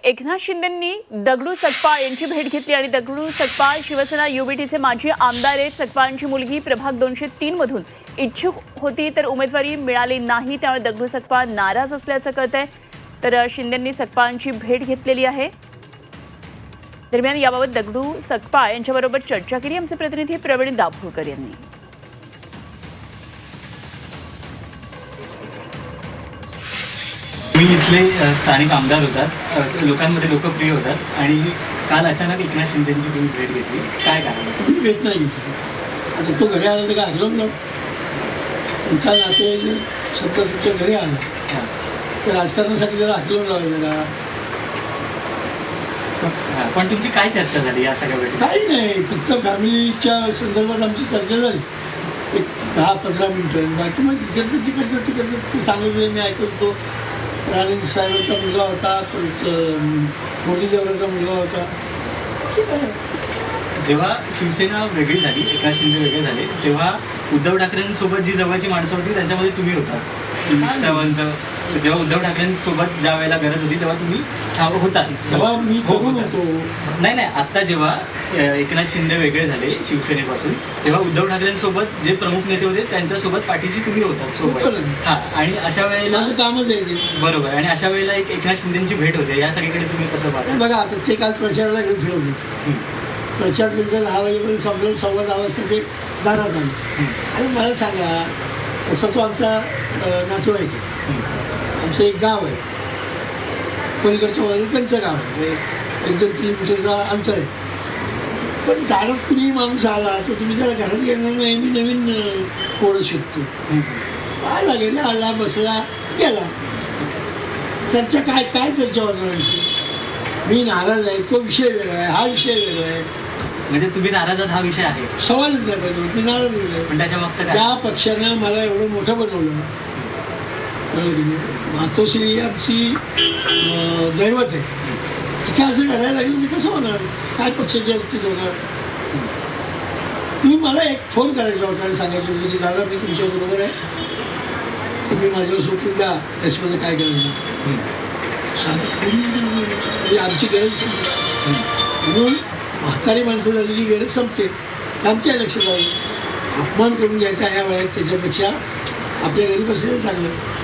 एकनाथ शिंदेंनी दगडू सकपाळ यांची भेट घेतली आणि दगडू सकपाळ शिवसेना युबीटीचे माजी आमदार आहेत. सकपाळांची मुलगी प्रभाग 203 मधून इच्छुक होती तर उमेदवारी मिळाली नाही, त्यामुळे दगडू सकपाळ नाराज असल्याचं कळतंय. तर शिंदेंनी सकपाळांची भेट घेतलेली आहे. दरम्यान याबाबत दगडू सकपाळ यांच्याबरोबर चर्चा केली आमचे प्रतिनिधी प्रवीण दाभोळकर यांनी. मी इथले स्थानिक आमदार होतात, लोकांमध्ये लोकप्रिय होतात आणि काल अचानक एकनाथ शिंदेंची तुम्ही भेट घेतली, काय कारण? मी भेट नाही घेतली. आता तो घरी आला तर काय हरवलं? तुमचा नातेवाईक जर सत्ता तुमच्या घरी आला तर राजकारणासाठी त्याला हकलून लावायचं का? पण तुमची काय चर्चा झाली या सगळ्या भेटीत? काही नाही, फक्त फॅमिलीच्या संदर्भात आमची चर्चा झाली एक 10-15 मिनिटं. बाकी मग तिकडचं ते सांगितलं, मी ऐकत होतो. राणे साहेबांचा मुलगा होता, परत मोदी देवराचा मुलगा होता. ठीक आहे. जेव्हा शिवसेना वेगळी झाली, एकनाथ शिंदे वेगळे झाले, तेव्हा उद्धव ठाकरेंसोबत जी जवळची माणसं होती त्यांच्यामध्ये तुम्ही होता, निष्ठावंत. जेव्हा उद्धव ठाकरेंसोबत ज्या वेळेला गरज होती तेव्हा तुम्ही होता. तेव्हा मी तरुण होतो. नाही, आता जेव्हा एकनाथ शिंदे वेगळे झाले शिवसेनेपासून, तेव्हा उद्धव ठाकरेंसोबत जे प्रमुख नेते होते त्यांच्यासोबत पाठीशी तुम्ही होतात सोबत. हां, आणि अशा वेळेला कामच आहे ते. बरोबर. आणि अशा वेळेला एक एकनाथ शिंदेची भेट होते, या सगळीकडे तुम्ही कसं पाहता? बघा, आता ते काल प्रचाराला घेऊन फिरत होते. प्रचार त्यांचा 10 वाजेपर्यंत संपलं, 10:15 वाजता ते दारात आले. आणि मला सांगा, तसं तो आमचा नातेवाईक आहे. आमचं एक गाव आहे, पलीकडच्या बाजूला त्यांचं गाव आहे, 1-2 किलोमीटरचा अंतर आहे. पण दारात कुणीही माणूस आला तर तुम्ही त्याला घरात घेणार नाही, मी नवीन पोळं शिकतो. आला, घरी आला, बसला, गेला. चर्चा काय चर्चा होणार आणखी? मी नाराज आहे, तो विषय वेगळा आहे, हा विषय वेगळा आहे. म्हणजे तुम्ही नाराज आहात हा विषय आहे, सवालच नाही पाहिजे. मी नाराज आहे. पण त्याच्या मागचं ज्या पक्षानं मला एवढं मोठं बनवलं, मातोश्री आमची दैवत आहे, तिथे असं घडायला लागलं तर कसं होणार? काय पक्षाच्या बाबतीत होणार? तुम्ही मला एक फोन करायचा होता आणि सांगायचं होतं की दादा, मी तुमच्याबरोबर आहे, तुम्ही माझ्यावर सोपून द्या, त्याच्यामध्ये काय करायचं. साधं फोन म्हणजे आमची गरज संपते. म्हणून म्हातारी माणसं झालेली गरज संपते. आमच्या लक्षात आलं, अपमान करून घ्यायचा ह्या वयात, त्याच्यापेक्षा आपल्या घरी बसलेलं चांगलं.